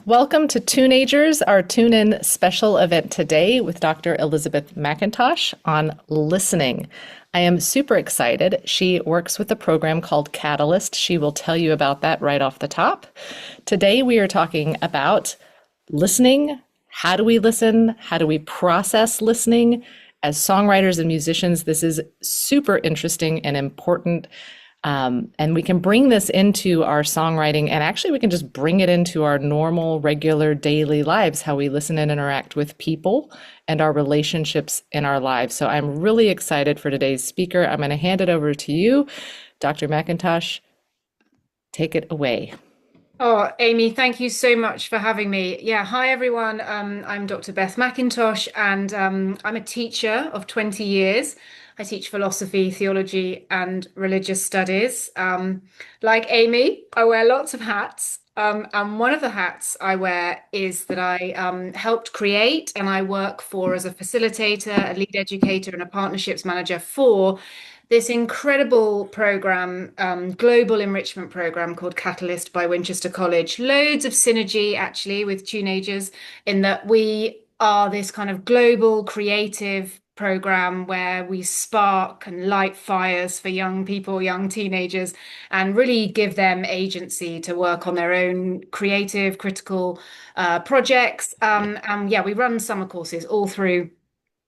Welcome to Tuneagers, our TuneIn Special Event today with Dr. Elizabeth Mackintosh on listening. I am super excited. She works with a program called Catalyst. She will tell you about that right off the top. Today we are talking about listening. How do we listen? How do we process listening? As songwriters and musicians, this is super interesting and important. And we can bring this into our songwriting, and actually we can just bring it into our normal, regular daily lives, how we listen and interact with people and our relationships in our lives. So I'm really excited for today's speaker. I'm going to hand it over to you, Dr. Mackintosh. Take it away. Oh, Amy, thank you so much for having me. Yeah, hi everyone. I'm Dr. Beth Mackintosh, and I'm a teacher of 20 years. I teach philosophy, theology, and religious studies. Like Amy, I wear lots of hats. And one of the hats I wear is that I helped create and I work for as a facilitator, a lead educator, and a partnerships manager for this incredible program, global enrichment program called Catalyst by Winchester College. Loads of synergy actually with Tuneagers in that we are this kind of global creative program where we spark and light fires for young people, young teenagers, and really give them agency to work on their own creative, critical projects. And yeah, we run summer courses all through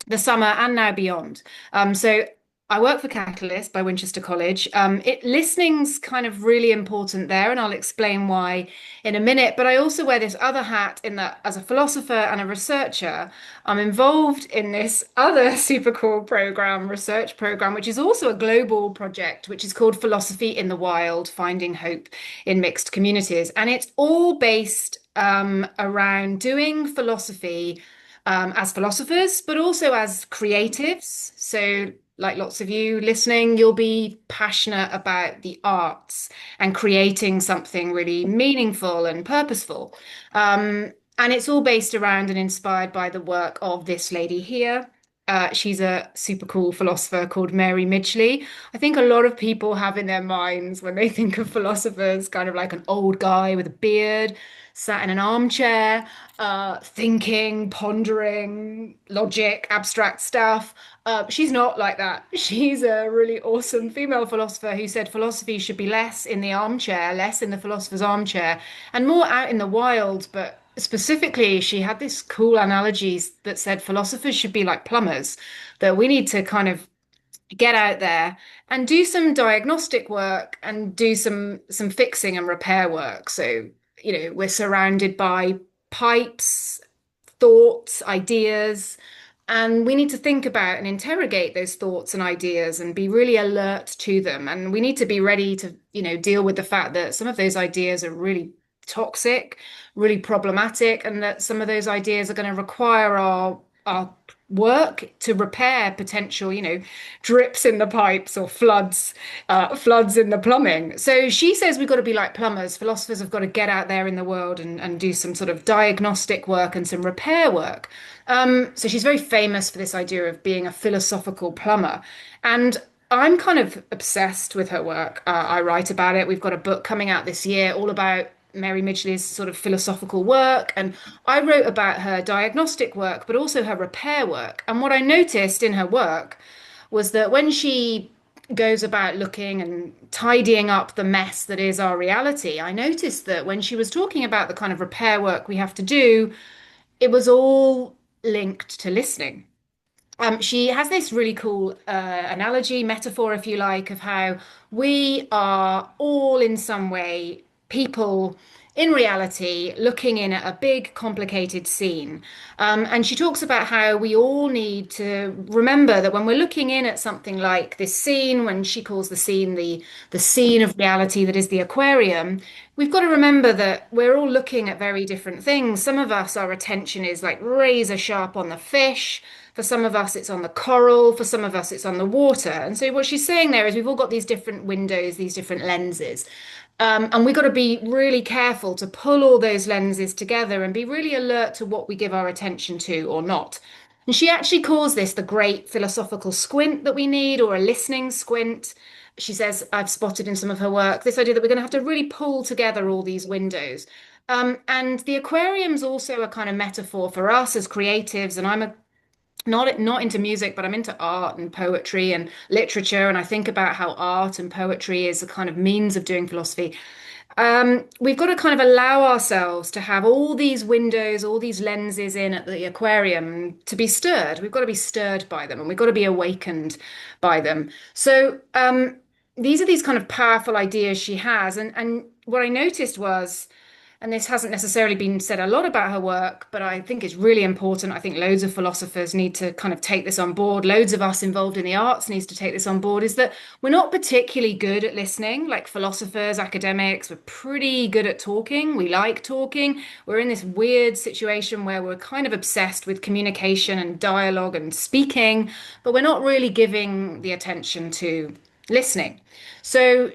the summer and now beyond. So I work for Catalyst by Winchester College. Listening's kind of really important there, and I'll explain why in a minute. But I also wear this other hat in that as a philosopher and a researcher, I'm involved in this other super cool program, research program, which is also a global project, which is called Philosophy in the Wild, Finding Hope in Mixed Communities. And it's all based around doing philosophy as philosophers, but also as creatives. So, like lots of you listening, you'll be passionate about the arts and creating something really meaningful and purposeful. And it's all based around and inspired by the work of this lady here. She's a super cool philosopher called Mary Midgley. I think a lot of people have in their minds when they think of philosophers kind of like an old guy with a beard, sat in an armchair, thinking, pondering, logic, abstract stuff. She's not like that. She's a really awesome female philosopher who said philosophy should be less in the armchair, less in the philosopher's armchair, and more out in the wild. But specifically, she had this cool analogies that said philosophers should be like plumbers, that we need to kind of get out there and do some diagnostic work and do some fixing and repair work. So, we're surrounded by pipes, thoughts, ideas, and we need to think about and interrogate those thoughts and ideas and be really alert to them. And we need to be ready to, deal with the fact that some of those ideas are really toxic, really problematic, and that some of those ideas are going to require our work to repair potential, drips in the pipes or floods in the plumbing. So she says we've got to be like plumbers. Philosophers have got to get out there in the world and do some sort of diagnostic work and some repair work. So she's very famous for this idea of being a philosophical plumber. And I'm kind of obsessed with her work. I write about it. We've got a book coming out this year all about Mary Midgley's sort of philosophical work. And I wrote about her diagnostic work, but also her repair work. And what I noticed in her work was that when she goes about looking and tidying up the mess that is our reality, I noticed that when she was talking about the kind of repair work we have to do, it was all linked to listening. She has this really cool analogy, metaphor, if you like, of how we are all in some way people in reality looking in at a big, complicated scene. And she talks about how we all need to remember that when we're looking in at something like this scene, when she calls the scene the scene of reality that is the aquarium, we've got to remember that we're all looking at very different things. Some of us, our attention is like razor sharp on the fish. For some of us, it's on the coral. For some of us, it's on the water. And so, what she's saying there is we've all got these different windows, these different lenses. And we've got to be really careful to pull all those lenses together and be really alert to what we give our attention to or not. And she actually calls this the great philosophical squint that we need, or a listening squint. She says, I've spotted in some of her work, this idea that we're going to have to really pull together all these windows. And the aquarium's also a kind of metaphor for us as creatives. And I'm a not into music, but I'm into art and poetry and literature. And I think about how art and poetry is a kind of means of doing philosophy. We've got to kind of allow ourselves to have all these windows, all these lenses in at the aquarium to be stirred. We've got to be stirred by them and we've got to be awakened by them. So these are these kind of powerful ideas she has. And what I noticed was, and this hasn't necessarily been said a lot about her work, but I think it's really important. I think loads of philosophers need to kind of take this on board. Loads of us involved in the arts needs to take this on board, is that we're not particularly good at listening, like philosophers, academics. We're pretty good at talking. We like talking. We're in this weird situation where we're kind of obsessed with communication and dialogue and speaking, but we're not really giving the attention to listening. So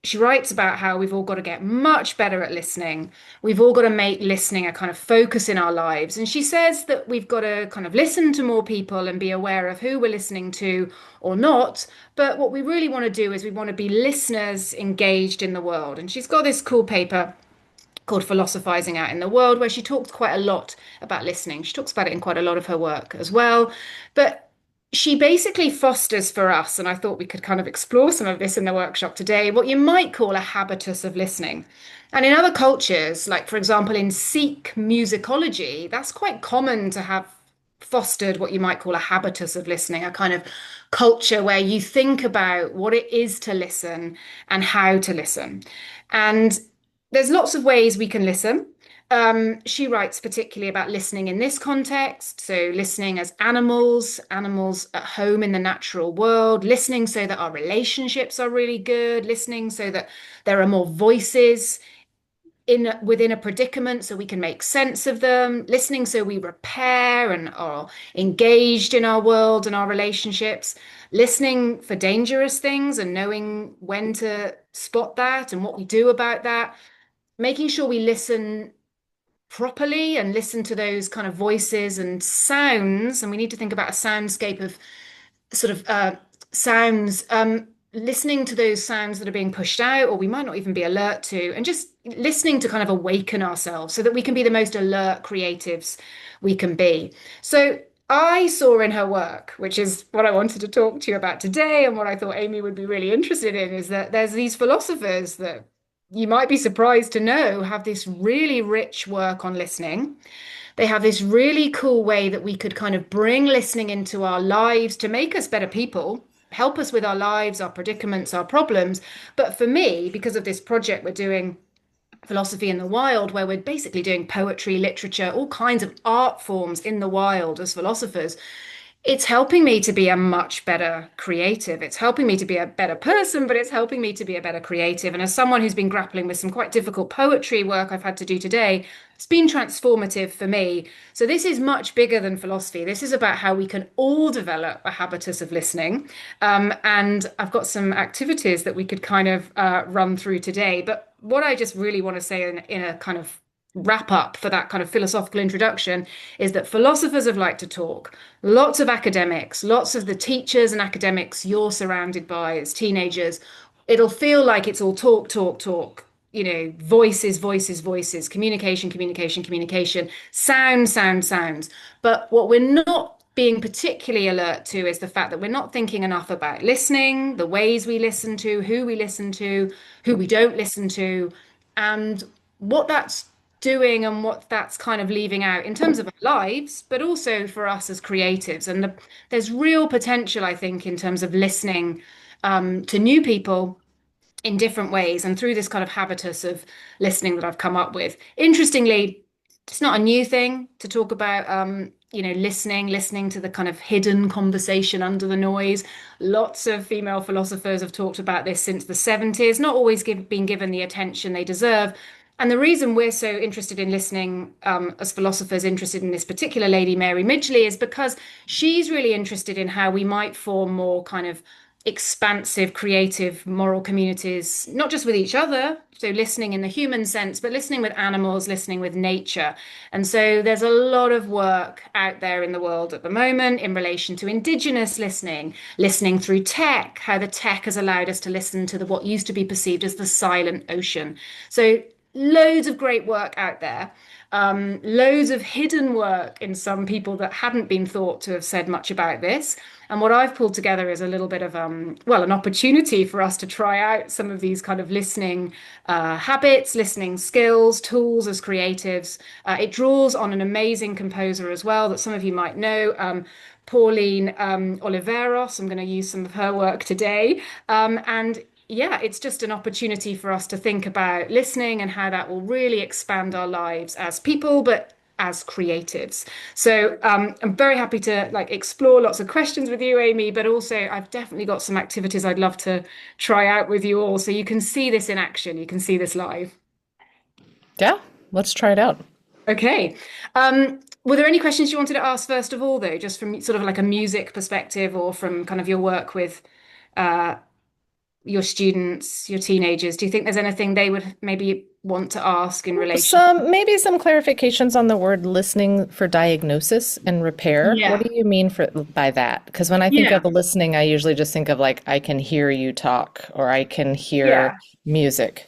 she writes about how we've all got to get much better at listening. We've all got to make listening a kind of focus in our lives. And she says that we've got to kind of listen to more people and be aware of who we're listening to or not. But what we really want to do is we want to be listeners engaged in the world. And she's got this cool paper called Philosophizing Out in the World, where she talks quite a lot about listening. She talks about it in quite a lot of her work as well. But she basically fosters for us, and I thought we could kind of explore some of this in the workshop today, what you might call a habitus of listening. And in other cultures, like for example in Sikh musicology, that's quite common to have fostered what you might call a habitus of listening, a kind of culture where you think about what it is to listen and how to listen. And there's lots of ways we can listen. She writes particularly about listening in this context. So, listening as animals, animals at home in the natural world, listening so that our relationships are really good, listening so that there are more voices in within a predicament so we can make sense of them, listening so we repair and are engaged in our world and our relationships, listening for dangerous things and knowing when to spot that and what we do about that, making sure we listen properly and listen to those kind of voices and sounds. And we need to think about a soundscape of sort of sounds, listening to those sounds that are being pushed out, or we might not even be alert to, and just listening to kind of awaken ourselves so that we can be the most alert creatives we can be. So I saw in her work, which is what I wanted to talk to you about today, and what I thought Amy would be really interested in, is that there's these philosophers that you might be surprised to know have this really rich work on listening. They have this really cool way that we could kind of bring listening into our lives to make us better people, help us with our lives, our predicaments, our problems. But for me, because of this project we're doing, Philosophy in the Wild, where we're basically doing poetry, literature, all kinds of art forms in the wild as philosophers, it's helping me to be a much better creative. It's helping me to be a better person, but it's helping me to be a better creative. And as someone who's been grappling with some quite difficult poetry work I've had to do today, it's been transformative for me. So this is much bigger than philosophy. This is about how we can all develop a habitus of listening. And I've got some activities that we could kind of run through today. But what I just really want to say in a kind of wrap up for that kind of philosophical introduction is that philosophers have liked to talk. Lots of academics, lots of the teachers and academics you're surrounded by as teenagers, it'll feel like it's all talk, talk, talk. You know, voices, voices, voices, communication, communication, communication, sound, sound, sounds. But what we're not being particularly alert to is the fact that we're not thinking enough about listening, the ways we listen to, who we don't listen to, and what that's doing and what that's kind of leaving out in terms of our lives, but also for us as creatives. And there's real potential, I think, in terms of listening to new people in different ways and through this kind of habitus of listening that I've come up with. Interestingly, it's not a new thing to talk about, listening to the kind of hidden conversation under the noise. Lots of female philosophers have talked about this since the 70s, not always been given the attention they deserve. And the reason we're so interested in listening, as philosophers interested in this particular lady, Mary Midgley, is because she's really interested in how we might form more kind of expansive, creative, moral communities, not just with each other, so listening in the human sense, but listening with animals, listening with nature. And so there's a lot of work out there in the world at the moment in relation to indigenous listening, listening through tech, how the tech has allowed us to listen to what used to be perceived as the silent ocean. So loads of great work out there, loads of hidden work in some people that hadn't been thought to have said much about this. And what I've pulled together is a little bit of, well, an opportunity for us to try out some of these kind of listening habits, listening skills, tools as creatives. It draws on an amazing composer as well that some of you might know. Pauline Oliveros. I'm going to use some of her work today. And yeah, it's just an opportunity for us to think about listening and how that will really expand our lives as people, but as creatives. So I'm very happy to like explore lots of questions with you, Amy, but also I've definitely got some activities I'd love to try out with you all so you can see this in action. You can see this live. Yeah, let's try it out. Okay. Were there any questions you wanted to ask first of all, though, just from sort of like a music perspective or from kind of your work with uh, your students, your teenagers? Do you think there's anything they would maybe want to ask in relation? Maybe some clarifications on the word listening for diagnosis and repair. What Yeah. do you mean by that? Because when I think of Yeah. listening, I usually just think of like I can hear you talk or I can hear Yeah. music.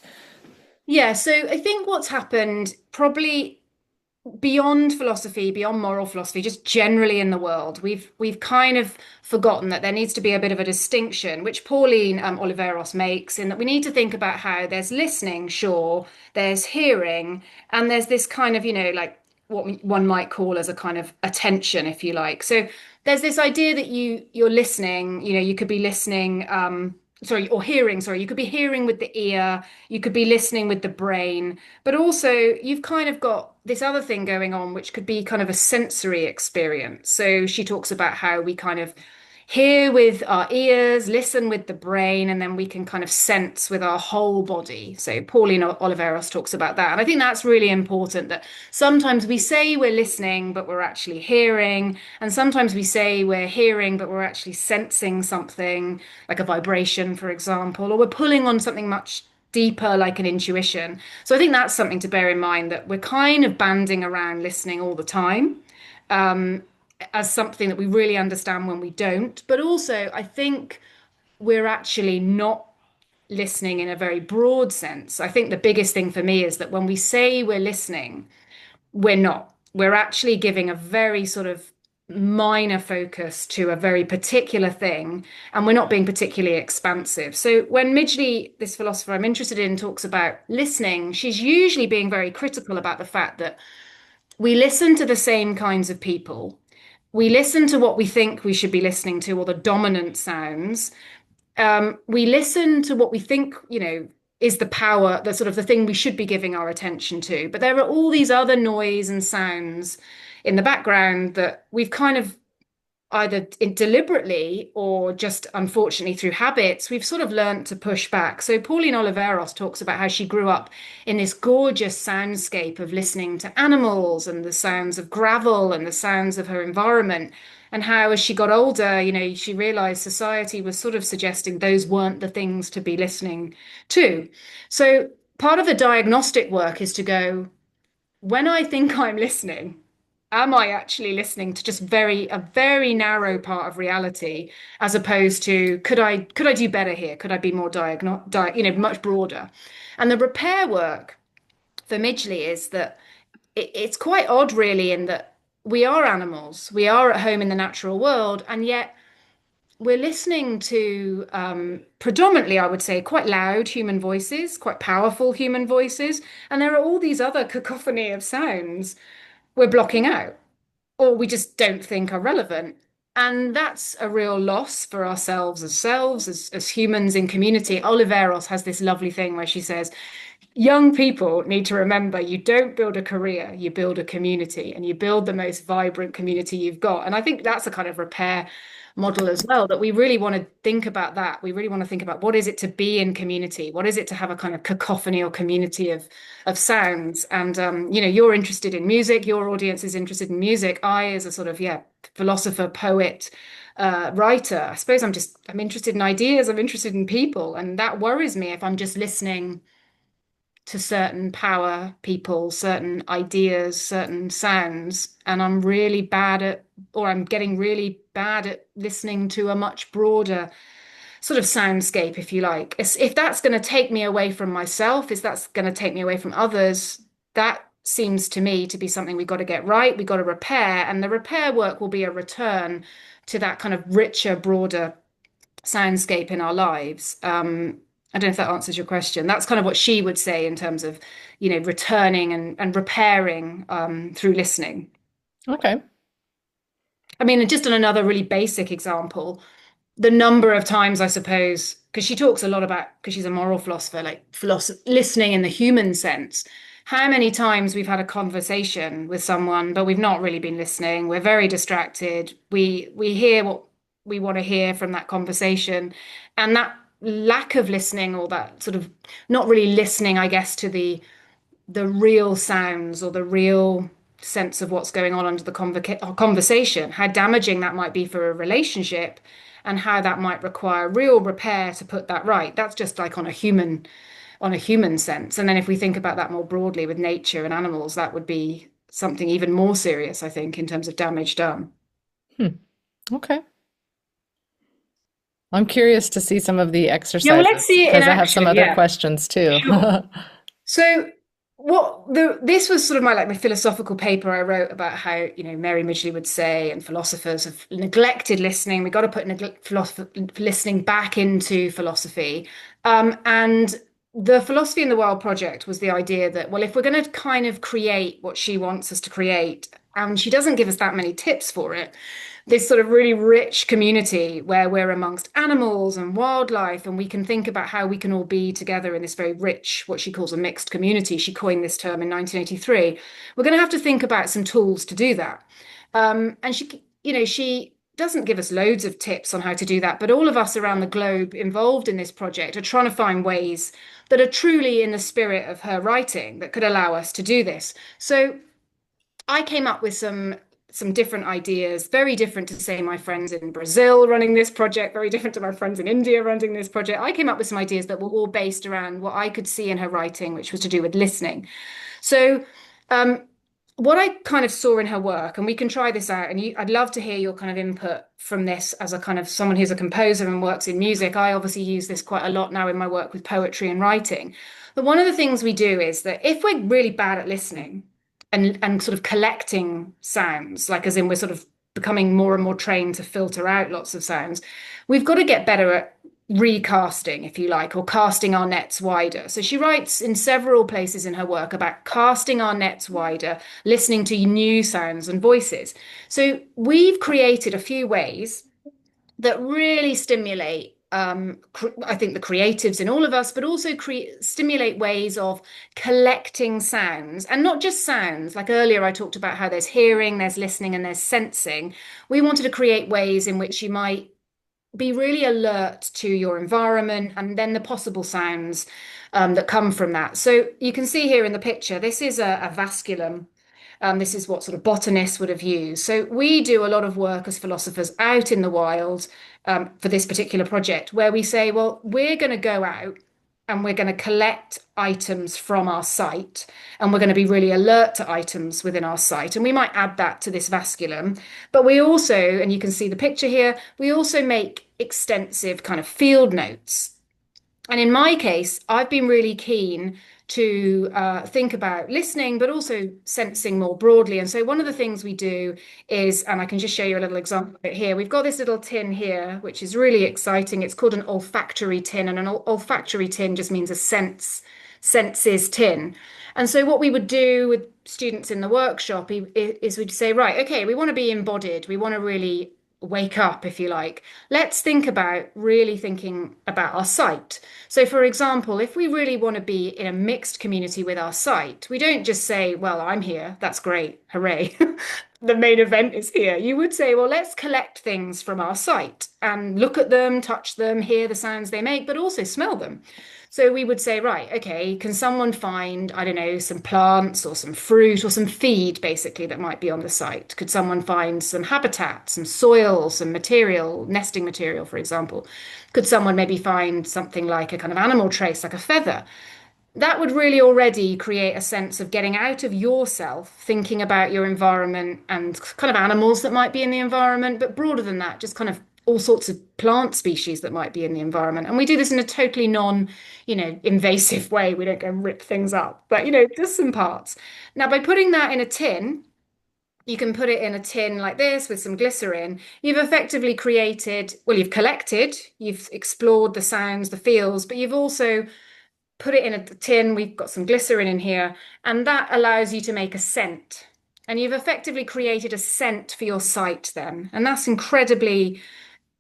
Yeah. So I think what's happened probably beyond philosophy, beyond moral philosophy, just generally in the world, we've kind of forgotten that there needs to be a bit of a distinction, which Pauline Oliveros makes, in that we need to think about how there's listening, sure, there's hearing, and there's this kind of, like what one might call as a kind of attention, if you like. So there's this idea that you're listening, you could be listening, sorry, or hearing, sorry, you could be hearing with the ear, you could be listening with the brain, but also you've kind of got this other thing going on, which could be kind of a sensory experience. So she talks about how we kind of hear with our ears, listen with the brain, and then we can kind of sense with our whole body. So Pauline Oliveros talks about that. And I think that's really important that sometimes we say we're listening, but we're actually hearing. And sometimes we say we're hearing, but we're actually sensing something like a vibration, for example, or we're pulling on something much deeper, like an intuition. So I think that's something to bear in mind that we're kind of banding around listening all the time as something that we really understand when we don't. But also, I think we're actually not listening in a very broad sense. I think the biggest thing for me is that when we say we're listening, we're not. We're actually giving a very sort of minor focus to a very particular thing, and we're not being particularly expansive. So when Midgley, this philosopher I'm interested in, talks about listening, she's usually being very critical about the fact that we listen to the same kinds of people. We listen to what we think we should be listening to, or the dominant sounds. We listen to what we think, is the power, the sort of the thing we should be giving our attention to. But there are all these other noise and sounds in the background that we've kind of either deliberately or just unfortunately through habits, we've sort of learned to push back. So Pauline Oliveros talks about how she grew up in this gorgeous soundscape of listening to animals and the sounds of gravel and the sounds of her environment. And how, as she got older, she realized society was sort of suggesting those weren't the things to be listening to. So part of the diagnostic work is to go, when I think I'm listening, am I actually listening to just a very narrow part of reality, as opposed to could I do better here? Could I be more much broader? And the repair work for Midgley is that it's quite odd, really, in that we are animals, we are at home in the natural world, and yet we're listening to predominantly, I would say, quite loud human voices, quite powerful human voices, and there are all these other cacophony of sounds we're blocking out or we just don't think are relevant. And that's a real loss for ourselves as selves, as humans in community. Oliveros has this lovely thing where she says, young people need to remember you don't build a career, you build a community and you build the most vibrant community you've got. And I think that's a kind of repair model as well, that we really want to think about that. We really want to think about what is it to be in community? What is it to have a kind of cacophony or community of sounds? And you're interested in music, your audience is interested in music. I, as a sort of, philosopher, poet, writer, I suppose I'm interested in ideas, I'm interested in people. And that worries me if I'm just listening to certain power people, certain ideas, certain sounds, and I'm really bad at, or I'm getting really bad at listening to a much broader sort of soundscape, if you like. If that's going to take me away from myself, if that's going to take me away from others, that seems to me to be something we've got to get right. We've got to repair, and the repair work will be a return to that kind of richer, broader soundscape in our lives. I don't know if that answers your question. That's kind of what she would say in terms of, returning and repairing through listening. Okay. I mean, just on another really basic example, the number of times, I suppose, because she talks a lot about, because she's a moral philosopher, like listening in the human sense. How many times we've had a conversation with someone, but we've not really been listening. We're very distracted. We hear what we want to hear from that conversation, and that lack of listening, or that sort of not really listening, I guess, to the real sounds or the real sense of what's going on under the conversation, how damaging that might be for a relationship, and how that might require real repair to put that right. That's just like on a human sense. And then if we think about that more broadly with nature and animals, that would be something even more serious, I think, in terms of damage done. Hmm. Okay. I'm curious to see some of the Yeah, well, let's exercises see it in because I have some action. other Yeah, questions too. sure. So this was sort of my philosophical paper I wrote about how, Mary Midgley would say, and philosophers have neglected listening. We got to put listening back into philosophy. And the Philosophy in the World project was the idea that, well, if we're going to kind of create what she wants us to create, and she doesn't give us that many tips for it, this sort of really rich community where we're amongst animals and wildlife, and we can think about how we can all be together in this very rich, what she calls a mixed community. She coined this term in 1983. We're going to have to think about some tools to do that. And she doesn't give us loads of tips on how to do that, but all of us around the globe involved in this project are trying to find ways that are truly in the spirit of her writing that could allow us to do this. So I came up with some different ideas, very different to say my friends in Brazil running this project, very different to my friends in India running this project. I came up with some ideas that were all based around what I could see in her writing, which was to do with listening. So, um, what I kind of saw in her work, and we can try this out, and I'd love to hear your kind of input from this as a kind of someone who's a composer and works in music. I obviously use this quite a lot now in my work with poetry and writing. But one of the things we do is that if we're really bad at listening and sort of collecting sounds, like as in we're sort of becoming more and more trained to filter out lots of sounds, we've got to get better at recasting, if you like, or casting our nets wider. So she writes in several places in her work about casting our nets wider, listening to new sounds and voices. So we've created a few ways that really stimulate, I think, the creatives in all of us, but also stimulate ways of collecting sounds, and not just sounds. Like earlier, I talked about how there's hearing, there's listening, and there's sensing. We wanted to create ways in which you might be really alert to your environment and then the possible sounds that come from that. So you can see here in the picture, this is a vasculum. This is what sort of botanists would have used. So we do a lot of work as philosophers out in the wild for this particular project, where we say, well, we're going to go out and we're going to collect items from our site, and we're going to be really alert to items within our site. And we might add that to this vasculum. But we also, and you can see the picture here, we also make extensive kind of field notes. And in my case, I've been really keen to think about listening, but also sensing more broadly. And so one of the things we do is, and I can just show you a little example of it here. We've got this little tin here, which is really exciting. It's called an olfactory tin, and an olfactory tin just means a senses tin. And so what we would do with students in the workshop is we'd say, right, okay, we want to be embodied. We want to really wake up, if you like. Let's think about really thinking about our site. So, for example, if we really want to be in a mixed community with our site, we don't just say, well, I'm here, that's great, hooray. The main event is here. You would say, well, let's collect things from our site and look at them, touch them, hear the sounds they make, but also smell them. So we would say, right, okay, can someone find, I don't know, some plants or some fruit or some feed basically that might be on the site? Could someone find some habitat, some soil, some material, nesting material, for example? Could someone maybe find something like a kind of animal trace, like a feather? That would really already create a sense of getting out of yourself, thinking about your environment and kind of animals that might be in the environment, but broader than that, just kind of all sorts of plant species that might be in the environment. And we do this in a totally invasive way. We don't go and rip things up, but just some parts. Now, by putting that in a tin, you can put it in a tin like this with some glycerin. You've effectively created, well, you've collected, you've explored the sounds, the feels, but you've also put it in a tin. We've got some glycerin in here, and that allows you to make a scent. And you've effectively created a scent for your sight then. And that's incredibly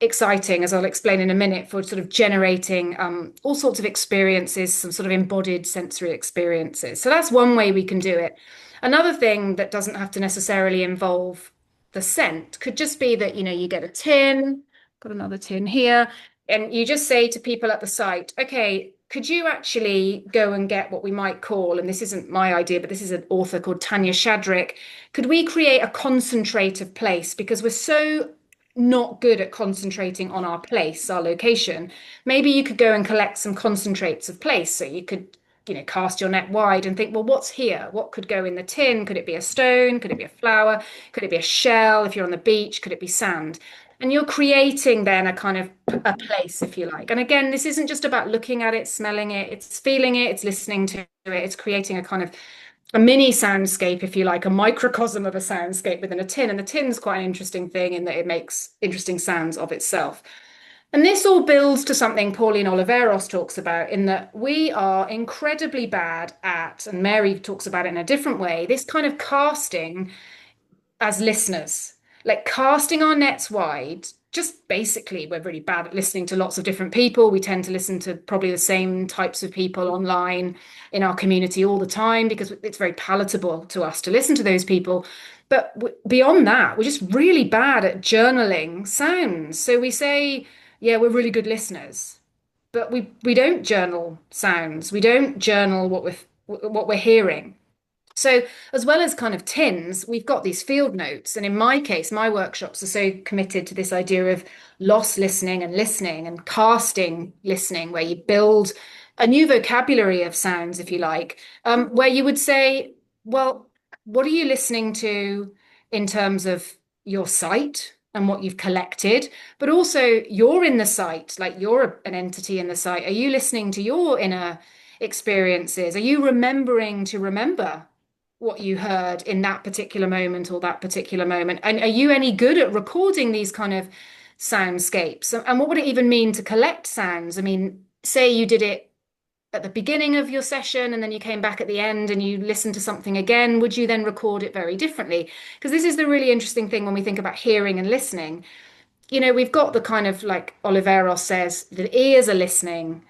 exciting, as I'll explain in a minute, for sort of generating all sorts of experiences, some sort of embodied sensory experiences. So that's one way we can do it. Another thing that doesn't have to necessarily involve the scent could just be that, you get a tin, got another tin here, and you just say to people at the site, okay, could you actually go and get what we might call, and this isn't my idea, but this is an author called Tanya Shadrick, could we create a concentrate of place? Because we're so not good at concentrating on our place, our location. Maybe you could go and collect some concentrates of place. So you could, cast your net wide and think, well, what's here? What could go in the tin? Could it be a stone? Could it be a flower? Could it be a shell? If you're on the beach, could it be sand? And you're creating then a kind of a place, if you like. And again, this isn't just about looking at it, smelling it, it's feeling it, it's listening to it, it's creating a kind of a mini soundscape, if you like, a microcosm of a soundscape within a tin. And the tin's quite an interesting thing in that it makes interesting sounds of itself. And this all builds to something Pauline Oliveros talks about, in that we are incredibly bad at, and Mary talks about it in a different way, this kind of casting as listeners, like casting our nets wide. Just basically, we're really bad at listening to lots of different people. We tend to listen to probably the same types of people online in our community all the time because it's very palatable to us to listen to those people. But beyond that, we're just really bad at journaling sounds. So we say, yeah, we're really good listeners, but we don't journal sounds. We don't journal what we're hearing. So, as well as kind of tins, we've got these field notes. And in my case, my workshops are so committed to this idea of loss listening and casting listening, where you build a new vocabulary of sounds, if you like, where you would say, well, what are you listening to in terms of your sight and what you've collected? But also, you're in the site, like you're an entity in the site. Are you listening to your inner experiences? Are you remembering to remember what you heard in that particular moment or that particular moment? And are you any good at recording these kind of soundscapes? And what would it even mean to collect sounds? I mean, say you did it at the beginning of your session and then you came back at the end and you listened to something again, would you then record it very differently? Because this is the really interesting thing when we think about hearing and listening. We've got the kind of, like Oliveros says, the ears are listening.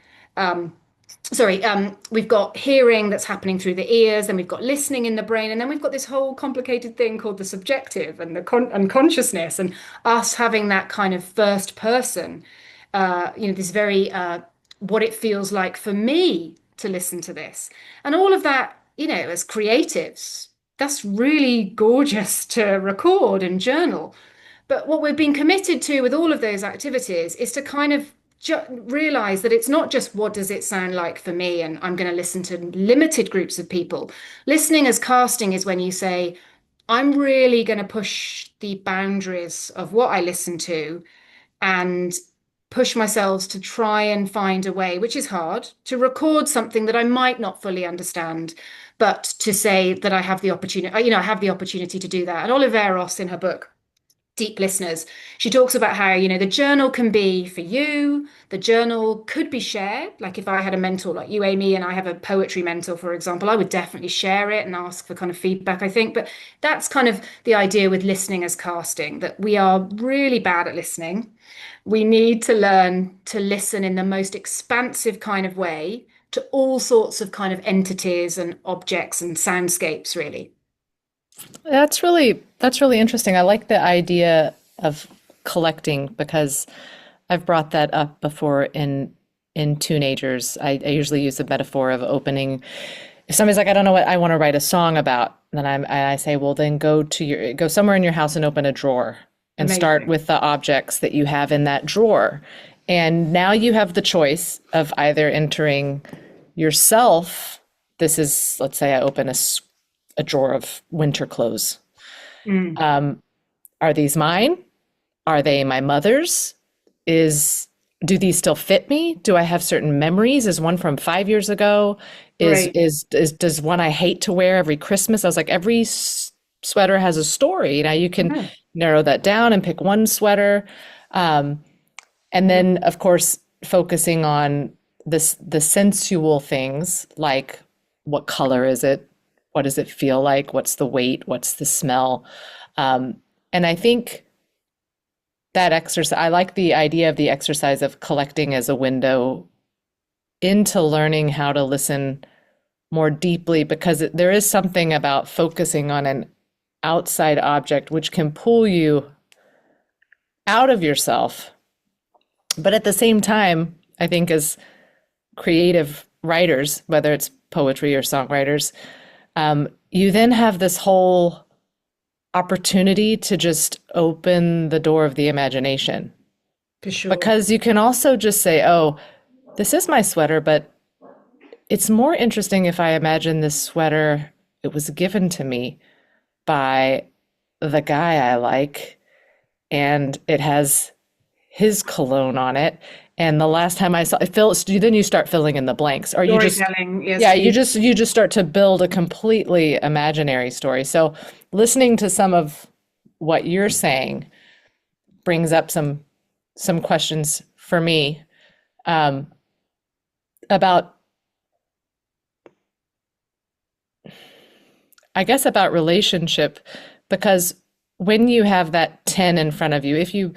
We've got hearing that's happening through the ears, then we've got listening in the brain, and then we've got this whole complicated thing called the subjective and the consciousness, and us having that kind of first person, this very what it feels like for me to listen to this, and all of that, as creatives, that's really gorgeous to record and journal. But what we've been committed to with all of those activities is to kind of realize that it's not just what does it sound like for me, and I'm going to listen to limited groups of people. Listening as casting is when you say, I'm really going to push the boundaries of what I listen to and push myself to try and find a way, which is hard, to record something that I might not fully understand, but to say that I have the opportunity, I have the opportunity to do that. And Oliveros, in her book Deep Listeners, she talks about how, the journal can be for you, the journal could be shared. Like if I had a mentor like you, Amy, and I have a poetry mentor, for example, I would definitely share it and ask for kind of feedback, I think. But that's kind of the idea with listening as casting, that we are really bad at listening. We need to learn to listen in the most expansive kind of way to all sorts of kind of entities and objects and soundscapes, really. That's really interesting. I like the idea of collecting because I've brought that up before in Tuneagers. I usually use the metaphor of opening. If somebody's like, I don't know what I want to write a song about, then I say, well, then go somewhere in your house and open a drawer and start Amazing. with the objects that you have in that drawer. And now you have the choice of either entering yourself. This is, let's say I open a drawer of winter clothes. Mm. Are these mine? Are they my mother's? is do these still fit me? Do I have certain memories? Is one from 5 years ago? Great. Is does one I hate to wear every Christmas? I was like, every sweater has a story. Now you can Yeah. narrow that down and pick one sweater. Um, and Yeah. then, of course, focusing on the sensual things like what color is it? What does it feel like? What's the weight? What's the smell? Um, and I think that exercise, I like the idea of the exercise of collecting as a window into learning how to listen more deeply because there is something about focusing on an outside object which can pull you out of yourself. But at the same time, I think as creative writers, whether it's poetry or songwriters, you then have this whole opportunity to just open the door of the imagination. For sure. Because you can also just say, oh, this is my sweater, but it's more interesting if I imagine this sweater, it was given to me by the guy I like, and it has his cologne on it. And the last time I saw it, then you start filling in the blanks, or you just, Storytelling, yes, yeah, huge. you just start to build a completely imaginary story. So listening to some of what you're saying brings up some questions for me um, about, I guess, about relationship, because when you have that 10 in front of you, if you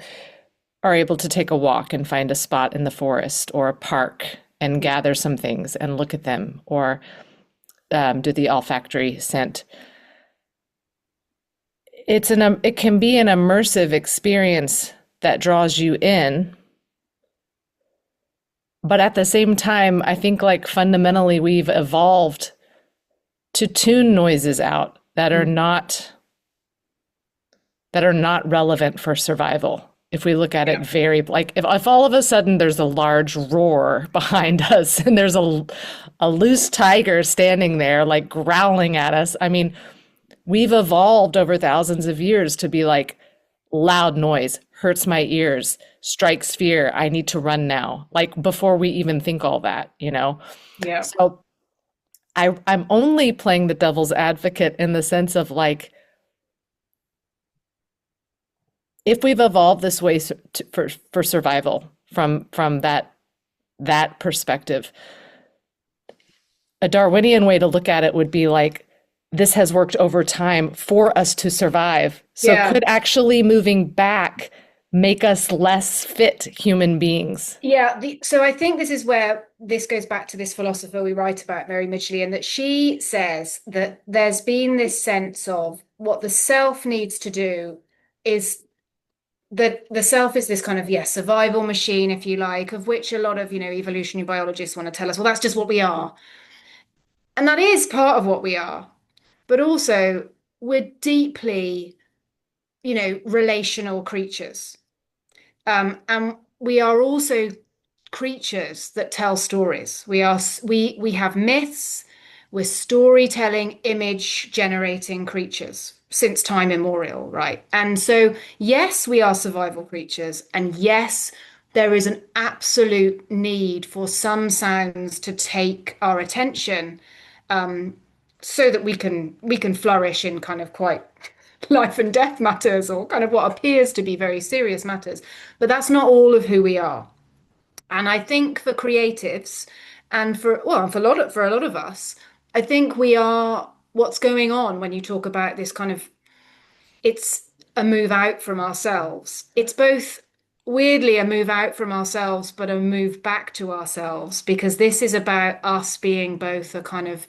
are able to take a walk and find a spot in the forest or a park and gather some things and look at them, or do the olfactory scent, it can be an immersive experience that draws you in. But at the same time, I think like fundamentally we've evolved to tune noises out that are not relevant for survival. If we look at it Yeah. very like if all of a sudden there's a large roar behind us and there's a loose tiger standing there like growling at us, I mean, we've evolved over thousands of years to be like loud noise hurts my ears, strikes fear, I need to run now. Like before we even think all that, you know? Yeah. So I'm only playing the devil's advocate in the sense of like if we've evolved this way for survival from that perspective, a Darwinian way to look at it would be like this has worked over time for us to survive. So Yeah. could actually moving back make us less fit human beings? Yeah, so I think this is where this goes back to this philosopher we write about, Mary Midgley, and that she says that there's been this sense of what the self needs to do is that the self is this kind of, yes, survival machine, if you like, of which a lot of, evolutionary biologists want to tell us, well, that's just what we are. And that is part of what we are. But also, we're deeply, relational creatures. And we are also creatures that tell stories. We have myths. We're storytelling, image generating creatures since time immemorial, right? And so, yes, we are survival creatures, and yes, there is an absolute need for some sounds to take our attention, so that we can flourish in kind of quite life and death matters, or kind of what appears to be very serious matters. But that's not all of who we are. And I think for creatives and for a lot of us, I think we are what's going on when you talk about this kind of it's a move out from ourselves. It's both weirdly a move out from ourselves, but a move back to ourselves, because this is about us being both a kind of,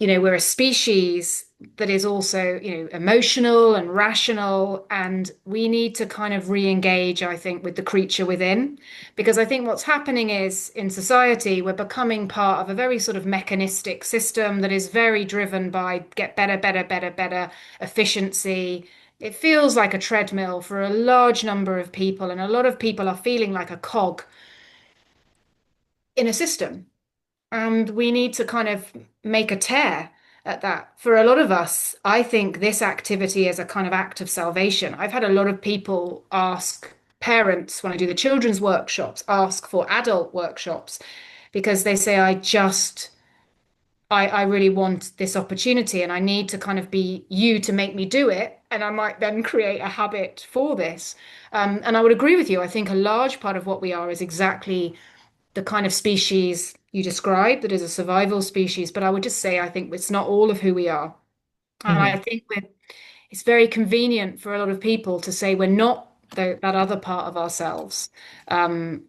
we're a species that is also, emotional and rational, and we need to kind of re-engage, I think, with the creature within, because I think what's happening is in society, we're becoming part of a very sort of mechanistic system that is very driven by get better, better, better, better, efficiency. It feels like a treadmill for a large number of people, and a lot of people are feeling like a cog in a system. And we need to kind of make a tear at that. For a lot of us, I think this activity is a kind of act of salvation. I've had a lot of people ask parents, when I do the children's workshops, ask for adult workshops because they say, I really want this opportunity and I need to kind of be you to make me do it. And I might then create a habit for this. And I would agree with you. I think a large part of what we are is exactly the kind of species you described that is a survival species. But I would just say, I think it's not all of who we are. And I Mhm. think it's very convenient for a lot of people to say we're not that other part of ourselves. Um,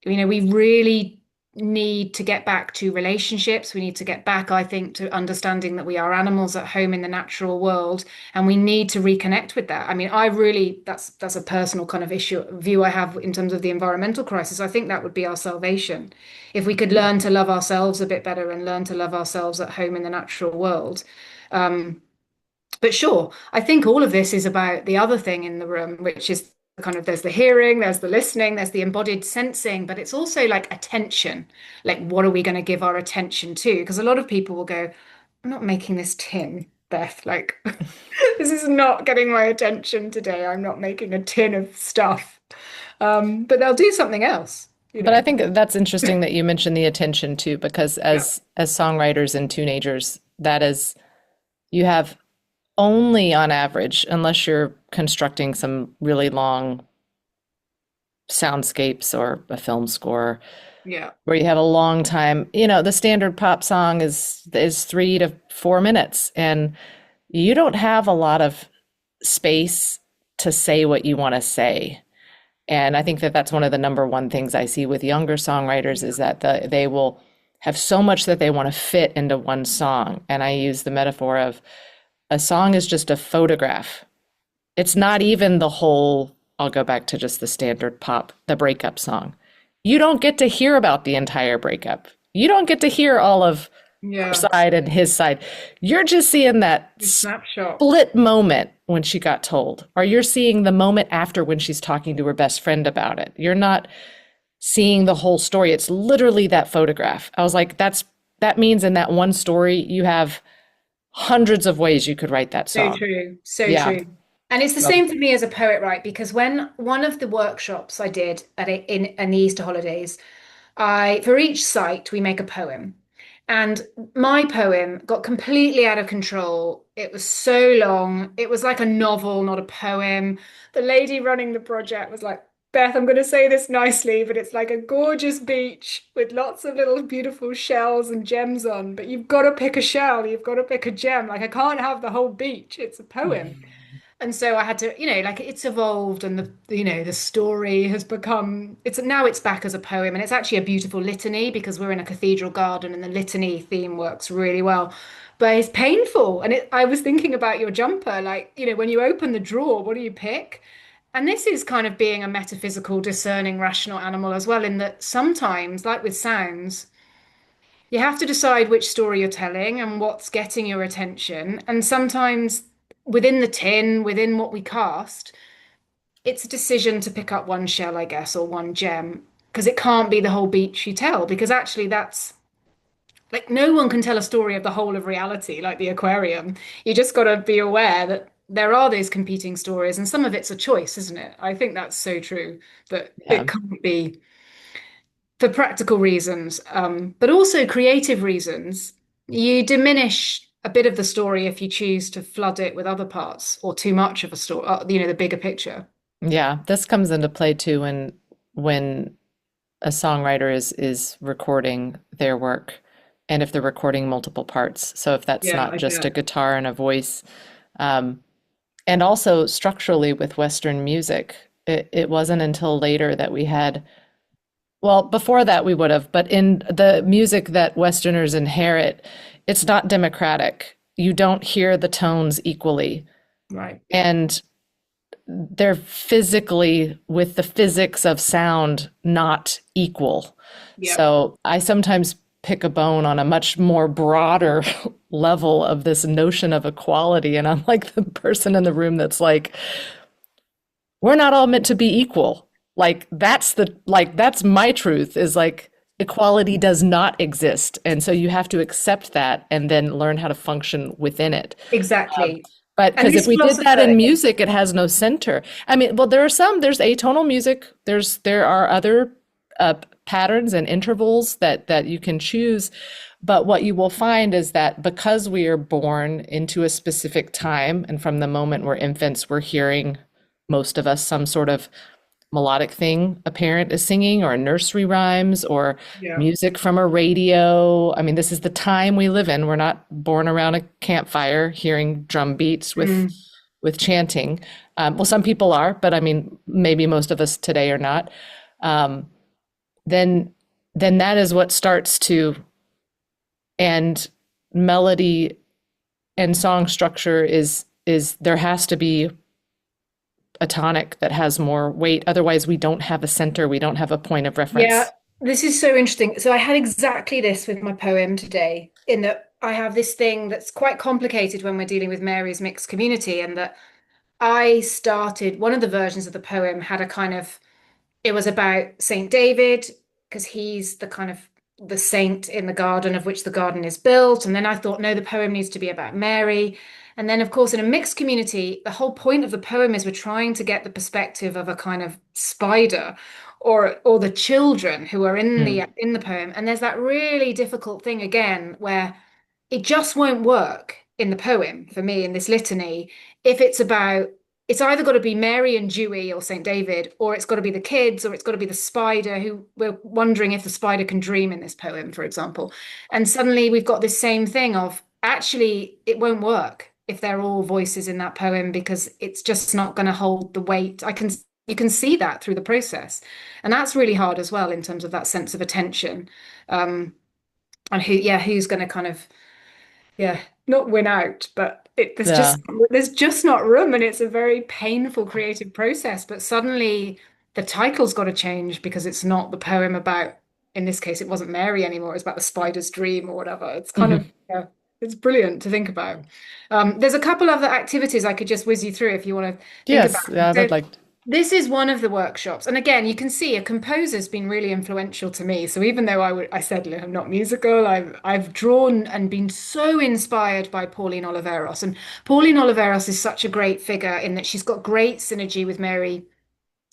we really need to get back to relationships. We need to get back, I think, to understanding that we are animals at home in the natural world, and we need to reconnect with that. I mean, I really, that's a personal kind of view I have in terms of the environmental crisis. I think that would be our salvation. If we could learn to love ourselves a bit better and learn to love ourselves at home in the natural world. But sure, I think all of this is about the other thing in the room, which is kind of there's the hearing, there's the listening, there's the embodied sensing, but it's also like attention. Like, what are we going to give our attention to? Because a lot of people will go, I'm not making this tin, Beth. Like, this is not getting my attention today. I'm not making a tin of stuff. But they'll do something else, you But I know. think that's interesting that you mentioned the attention too, because Yeah. as songwriters and teenagers, that is you have only on average, unless you're constructing some really long soundscapes or a film score, Yeah. where you have a long time, the standard pop song is 3 to 4 minutes, and you don't have a lot of space to say what you want to say. And I think that that's one of the number one things I see with younger songwriters is that they will have so much that they want to fit into one song. And I use the metaphor of a song is just a photograph. It's not even the whole, I'll go back to just the standard pop, the breakup song. You don't get to hear about the entire breakup. You don't get to hear all of her Yeah. side and his side. You're just seeing that A snapshot. split moment when she got told, or you're seeing the moment after when she's talking to her best friend about it. You're not seeing the whole story. It's literally that photograph. I was like, that means in that one story, you have hundreds of ways you could write that So song. true. So Yeah. true. And it's the same for me as a poet, right? Because when one of the workshops I did in the Easter holidays, for each site we make a poem. And my poem got completely out of control. It was so long. It was like a novel, not a poem. The lady running the project was like, Beth, I'm going to say this nicely, but it's like a gorgeous beach with lots of little beautiful shells and gems on. But you've got to pick a shell, you've got to pick a gem. Like, I can't have the whole beach. It's a poem. And so I had to, like it's evolved and the story has become, it's back as a poem and it's actually a beautiful litany because we're in a cathedral garden and the litany theme works really well. But it's painful. And I was thinking about your jumper, like, when you open the drawer, what do you pick? And this is kind of being a metaphysical, discerning, rational animal as well, in that sometimes, like with sounds, you have to decide which story you're telling and what's getting your attention. And sometimes within the tin, within what we cast, it's a decision to pick up one shell, I guess, or one gem, because it can't be the whole beach you tell, because actually that's like no one can tell a story of the whole of reality, like the aquarium. You just got to be aware that there are those competing stories, and some of it's a choice, isn't it? I think that's so true that Yeah. it can't be for practical reasons, but also creative reasons. You diminish a bit of the story if you choose to flood it with other parts or too much of a story, the bigger picture. Yeah. This comes into play too when a songwriter is recording their work and if they're recording multiple parts. So if that's Yeah, not I just a bet. guitar and a voice, um, and also structurally with Western music, it wasn't until later that we had, well, before that we would have, but in the music that Westerners inherit, it's not democratic. You don't hear the tones equally. Right. And they're physically, with the physics of sound, not equal. Yep. So I sometimes pick a bone on a much more broader level of this notion of equality. And I'm like the person in the room that's like, we're not all meant to be equal. That's my truth is like equality does not exist. And so you have to accept that and then learn how to function within it. Exactly. But And because if this we did that philosopher, in music, it has no center. I mean, well, there's atonal music. There are other patterns and intervals that you can choose. But what you will find is that because we are born into a specific time, and from the moment we're infants, we're hearing, most of us, some sort of melodic thing a parent is singing, or nursery rhymes, or yeah. music from a radio. I mean, this is the time we live in. We're not born around a campfire hearing drum beats Mm. with chanting. Well, some people are, but I mean, maybe most of us today are not. Um, then then that is what starts to, and melody and song structure is there has to be a tonic that has more weight. Otherwise, we don't have a center. We don't have a point of Yeah, reference. this is so interesting. So I had exactly this with my poem today, in that I have this thing that's quite complicated when we're dealing with Mary's mixed community, and that I started one of the versions of the poem had a kind of, it was about Saint David, because he's the kind of the saint in the garden of which the garden is built. And then I thought, no, the poem needs to be about Mary. And then, of course, in a mixed community, the whole point of the poem is we're trying to get the perspective of a kind of spider, or the children who are Mm. in the poem. And there's that really difficult thing again where it just won't work in the poem for me in this litany if it's about, it's either got to be Mary and Dewey or St. David, or it's got to be the kids, or it's got to be the spider, who we're wondering if the spider can dream in this poem, for example. And suddenly we've got this same thing of, actually it won't work if they're all voices in that poem, because it's just not going to hold the weight. You can see that through the process. And that's really hard as well in terms of that sense of attention. Um, and who's going to kind of, not win out, but Yeah. there's just not room, and it's a very painful creative process. But suddenly the title's got to change because it's not the poem about, in this case, it wasn't Mary anymore. It's about the spider's dream or whatever. It's kind of, Mhm. yeah, it's brilliant to think about. There's a couple other activities I could just whiz you through if you want to think about Yes. them. Yeah, So I'd like. this is one of the workshops. And again, you can see a composer's been really influential to me. So even though I said, look, I'm not musical, I've drawn and been so inspired by Pauline Oliveros. And Pauline Oliveros is such a great figure in that she's got great synergy with Mary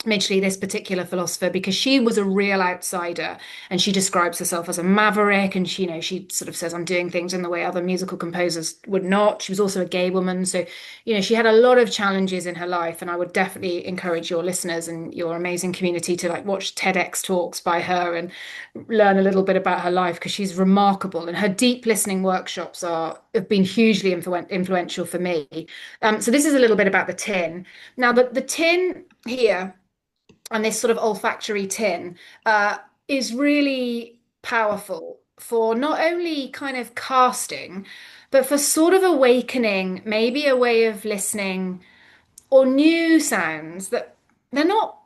Midgley, this particular philosopher, because she was a real outsider, and she describes herself as a maverick, and she sort of says, I'm doing things in the way other musical composers would not. She was also a gay woman, so she had a lot of challenges in her life. And I would definitely encourage your listeners and your amazing community to like watch TEDx talks by her and learn a little bit about her life, because she's remarkable, and her deep listening workshops have been hugely influential for me. So this is a little bit about the tin. Now, the tin here, and this sort of olfactory tin, is really powerful for not only kind of casting, but for sort of awakening, maybe a way of listening or new sounds that they're not,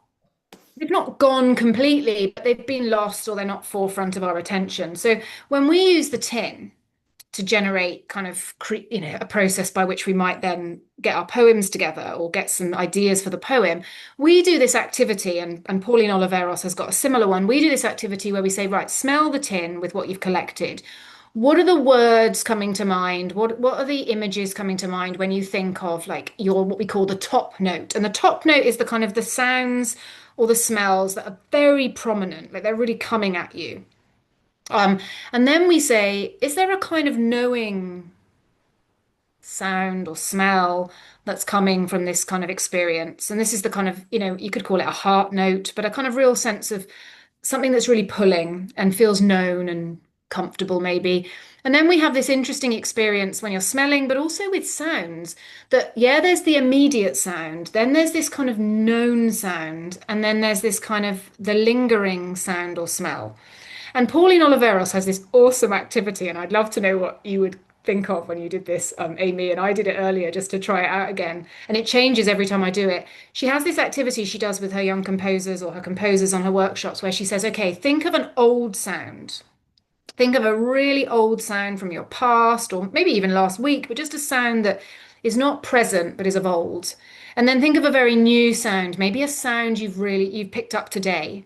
they've not gone completely, but they've been lost, or they're not forefront of our attention. So when we use the tin to generate kind of a process by which we might then get our poems together or get some ideas for the poem, we do this activity, and Pauline Oliveros has got a similar one. We do this activity where we say, right, smell the tin with what you've collected. What are the words coming to mind? What are the images coming to mind when you think of like your, what we call the top note? And the top note is the kind of the sounds or the smells that are very prominent, like they're really coming at you. Um, and then we say, is there a kind of knowing sound or smell that's coming from this kind of experience? And this is the kind of, you could call it a heart note, but a kind of real sense of something that's really pulling and feels known and comfortable, maybe. And then we have this interesting experience when you're smelling, but also with sounds that, yeah, there's the immediate sound, then there's this kind of known sound, and then there's this kind of the lingering sound or smell. And Pauline Oliveros has this awesome activity, and I'd love to know what you would think of when you did this, Amy. And I did it earlier just to try it out again, and it changes every time I do it. She has this activity she does with her young composers or her composers on her workshops, where she says, okay, think of an old sound. Think of a really old sound from your past, or maybe even last week, but just a sound that is not present but is of old. And then think of a very new sound, maybe a sound you've picked up today.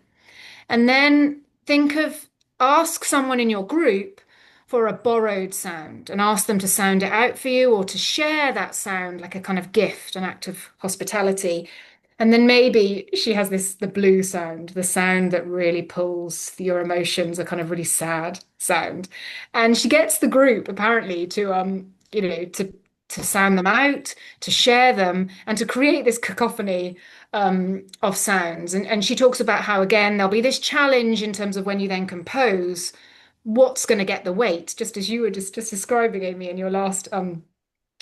And then think of, ask someone in your group, for a borrowed sound and ask them to sound it out for you or to share that sound like a kind of gift, an act of hospitality. And then maybe she has the blue sound, the sound that really pulls your emotions, a kind of really sad sound. And she gets the group apparently to to sound them out, to share them, and to create this cacophony of sounds. And she talks about how, again, there'll be this challenge in terms of when you then compose, what's going to get the weight, just as you were just describing, Amy, in your last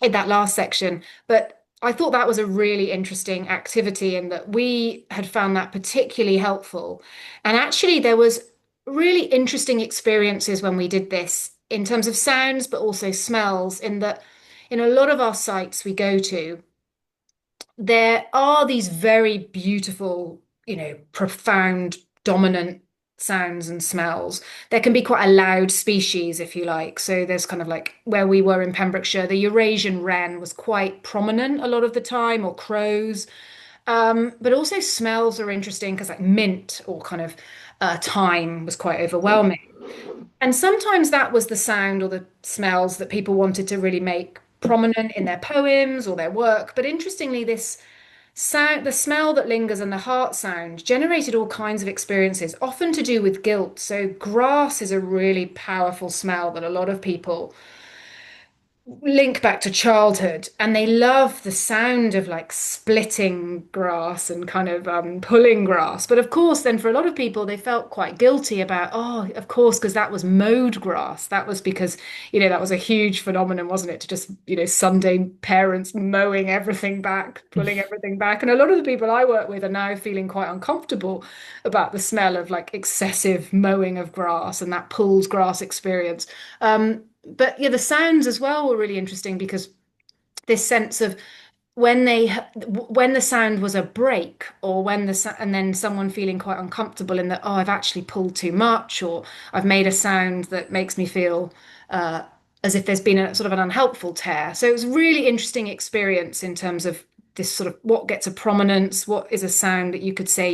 in that last section. But I thought that was a really interesting activity and that we had found that particularly helpful. And actually, there was really interesting experiences when we did this in terms of sounds, but also smells, in that in a lot of our sites we go to, there are these very beautiful, profound, dominant sounds and smells. There can be quite a loud species, if you like. So there's kind of like where we were in Pembrokeshire, the Eurasian wren was quite prominent a lot of the time, or crows. But also smells are interesting because like mint or kind of thyme was quite overwhelming. And sometimes that was the sound or the smells that people wanted to really make prominent in their poems or their work. But interestingly, this sound, the smell that lingers and the heart sound generated all kinds of experiences, often to do with guilt. So grass is a really powerful smell that a lot of people link back to childhood, and they love the sound of like splitting grass and kind of pulling grass. But of course, then for a lot of people, they felt quite guilty about, oh, of course, because that was mowed grass. That was because, that was a huge phenomenon, wasn't it? To just, Sunday parents mowing everything back, pulling everything back. And a lot of the people I work with are now feeling quite uncomfortable about the smell of like excessive mowing of grass and that pulls grass experience. But yeah, the sounds as well were really interesting because this sense of when the sound was a break, or and then someone feeling quite uncomfortable in that, oh, I've actually pulled too much, or I've made a sound that makes me feel uh, as if there's been a sort of an unhelpful tear. So it was a really interesting experience in terms of this sort of what gets a prominence, what is a sound that you could say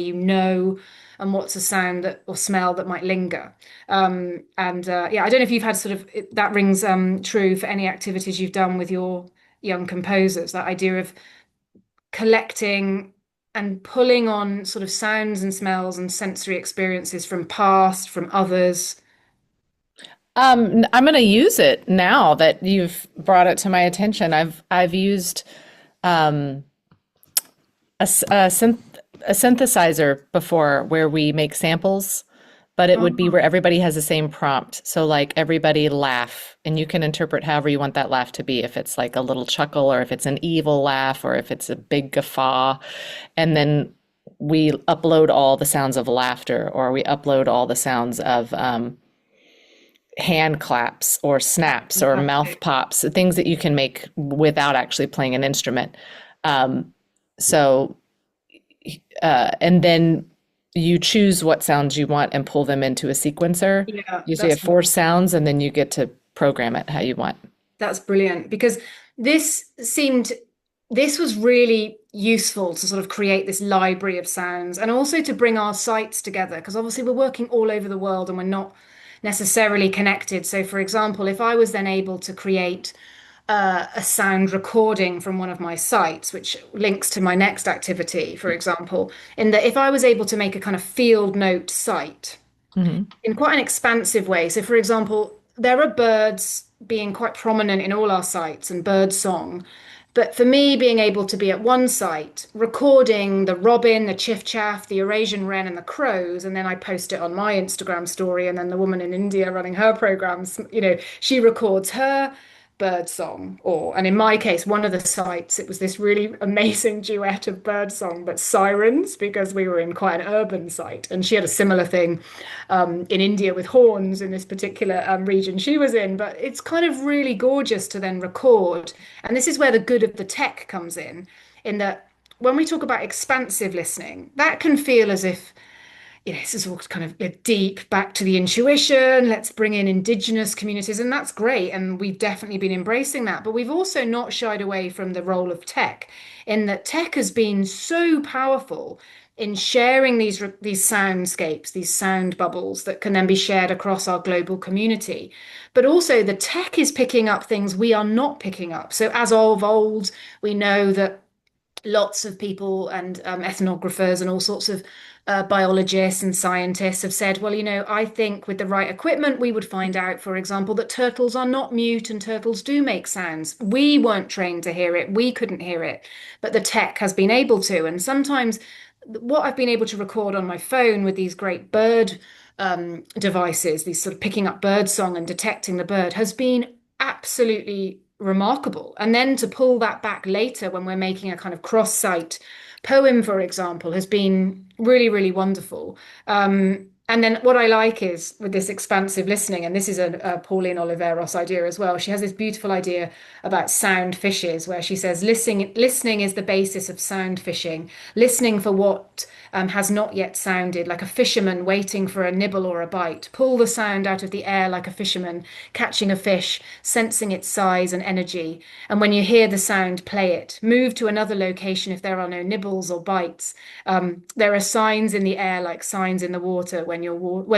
and what's a sound that or smell that might linger. And yeah, I don't know if you've had sort of that rings true for any activities you've done with your young composers, that idea of collecting and pulling on sort of sounds and smells and sensory experiences from past, from others. I'm going to use it now that you've brought it to my attention. I've used um, a, s- a synthesizer before where we make samples, but it would be Oh, where everybody has the same prompt. So like everybody laugh, and you can interpret however you want that laugh to be. If it's like a little chuckle, or if it's an evil laugh, or if it's a big guffaw, and then we upload all the sounds of laughter, or we upload all the sounds of hand claps or snaps or mouth fantastic. pops, things that you can make without actually playing an instrument. Um, so, and then you choose what sounds you want and pull them into a sequencer. Yeah, You have four sounds, and then you get to program it how you want. that's brilliant because this seemed this was really useful to sort of create this library of sounds and also to bring our sites together because obviously we're working all over the world and we're not necessarily connected. So, for example, if I was then able to create a sound recording from one of my sites, which links to my next activity, for example, in that if I was able to make a kind of field note site Mhm. in quite an expansive way. So, for example, there are birds being quite prominent in all our sites and bird song. But for me, being able to be at one site, recording the robin, the chiff-chaff, the Eurasian wren, and the crows, and then I post it on my Instagram story, and then the woman in India running her programs, she records her bird song. And in my case, one of the sites, it was this really amazing duet of bird song, but sirens, because we were in quite an urban site. And she had a similar thing in India with horns in this particular region she was in. But it's kind of really gorgeous to then record. And this is where the good of the tech comes in that when we talk about expansive listening, that can feel as if this is all kind of deep back to the intuition. Let's bring in indigenous communities, and that's great. And we've definitely been embracing that. But we've also not shied away from the role of tech, in that tech has been so powerful in sharing these soundscapes, these sound bubbles that can then be shared across our global community. But also the tech is picking up things we are not picking up. So as of old, we know that lots of people and ethnographers and all sorts of biologists and scientists have said, well, I think with the right equipment, we would find out, for example, that turtles are not mute and turtles do make sounds. We weren't trained to hear it. We couldn't hear it, but the tech has been able to. And sometimes what I've been able to record on my phone with these great bird devices, these sort of picking up bird song and detecting the bird, has been absolutely remarkable. And then to pull that back later when we're making a kind of cross-site poem, for example, has been really, really wonderful. And then what I like is with this expansive listening, and this is a Pauline Oliveros idea as well. She has this beautiful idea about sound fishes, where she says listening is the basis of sound fishing, listening for what has not yet sounded, like a fisherman waiting for a nibble or a bite. Pull the sound out of the air like a fisherman catching a fish, sensing its size and energy. And when you hear the sound, play it. Move to another location if there are no nibbles or bites. There are signs in the air like signs in the water. When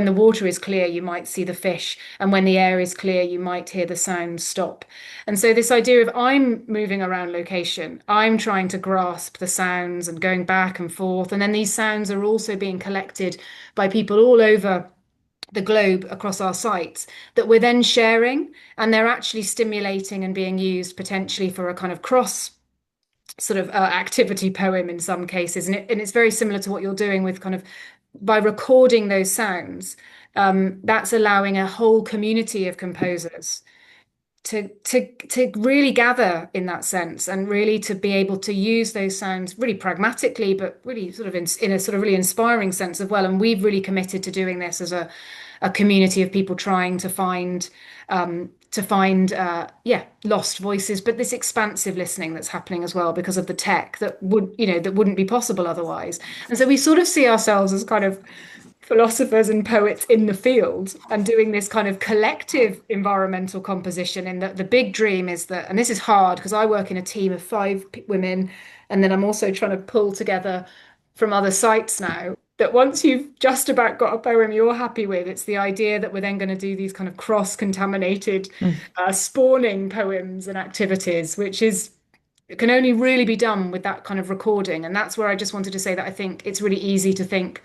the water is clear, you might see the fish, and when the air is clear, you might hear the sound stop. And so this idea of I'm moving around location, I'm trying to grasp the sounds and going back and forth, and then these sounds are also being collected by people all over the globe across our sites that we're then sharing, and they're actually stimulating and being used potentially for a kind of cross sort of activity poem in some cases. And it's very similar to what you're doing with kind of by recording those sounds. That's allowing a whole community of composers to really gather in that sense, and really to be able to use those sounds really pragmatically, but really sort of in a sort of really inspiring sense as well. And we've really committed to doing this as a community of people trying to find lost voices, but this expansive listening that's happening as well because of the tech that wouldn't be possible otherwise. And so we sort of see ourselves as kind of philosophers and poets in the field and doing this kind of collective environmental composition. And the big dream is that, and this is hard because I work in a team of 5 women, and then I'm also trying to pull together from other sites now, that once you've just about got a poem you're happy with, it's the idea that we're then going to do these kind of cross-contaminated spawning poems and activities, which is it can only really be done with that kind of recording. And that's where I just wanted to say that I think it's really easy to think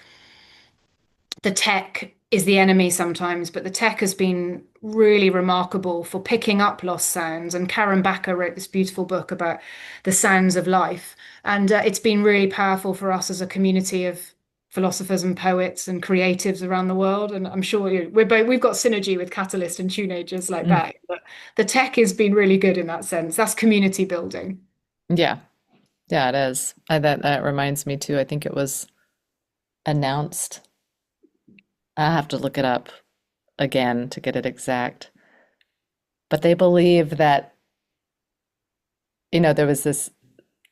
the tech is the enemy sometimes, but the tech has been really remarkable for picking up lost sounds. And Karen Backer wrote this beautiful book about the sounds of life. And it's been really powerful for us as a community of philosophers and poets and creatives around the world. And I'm sure we've got synergy with Catalyst and Tuneagers like that. But the tech has been really good in that sense. That's community building. Yeah. Yeah, it is. That reminds me too. I think it was announced. I have to look it up again to get it exact. But they believe that, there was this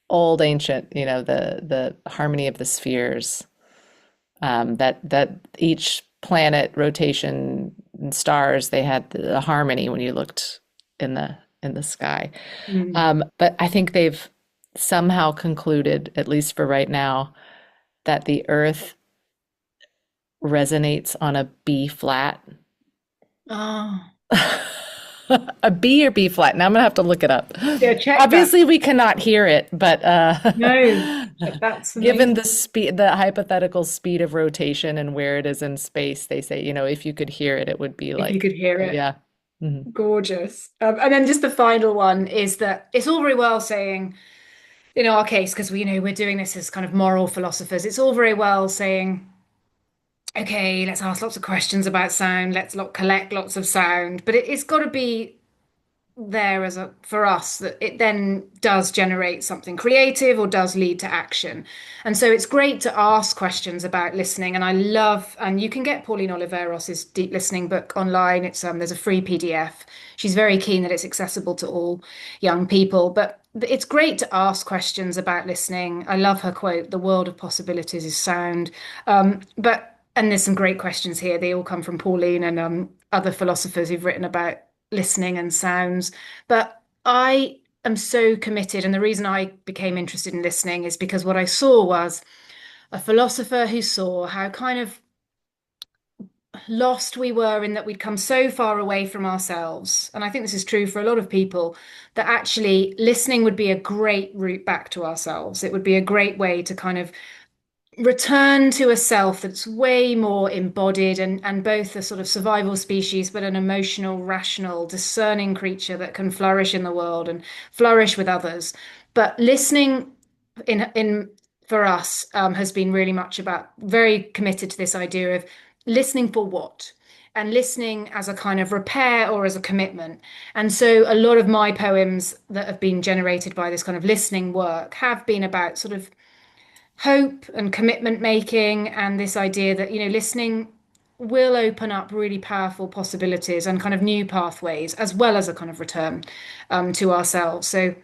old ancient, the harmony of the spheres, that each planet rotation and stars, they had the harmony when you looked in the sky. But I think they've somehow concluded, at least for right now, that the Earth resonates on a B flat. Oh, A B or B flat. Now I'm gonna have to look it up. yeah, check Obviously, that. we cannot hear it, but No, that's given amazing. the speed, the hypothetical speed of rotation and where it is in space, they say, if you could hear it, it would be If you like, could hear it. yeah. Mhm. Gorgeous. And then just the final one is that it's all very well saying, in our case, because we're doing this as kind of moral philosophers, it's all very well saying, okay, let's ask lots of questions about sound, collect lots of sound, but it's got to be there for us that it then does generate something creative or does lead to action. And so it's great to ask questions about listening. And and you can get Pauline Oliveros's Deep Listening book online. There's a free PDF. She's very keen that it's accessible to all young people, but it's great to ask questions about listening. I love her quote, "The world of possibilities is sound." And there's some great questions here. They all come from Pauline and other philosophers who've written about listening and sounds. But I am so committed. And the reason I became interested in listening is because what I saw was a philosopher who saw how kind of lost we were in that we'd come so far away from ourselves. And I think this is true for a lot of people, that actually listening would be a great route back to ourselves. It would be a great way to kind of return to a self that's way more embodied and both a sort of survival species, but an emotional, rational, discerning creature that can flourish in the world and flourish with others. But listening in for us has been really much about very committed to this idea of listening for what? And listening as a kind of repair or as a commitment. And so a lot of my poems that have been generated by this kind of listening work have been about sort of hope and commitment making and this idea that, listening will open up really powerful possibilities and kind of new pathways, as well as a kind of return to ourselves. So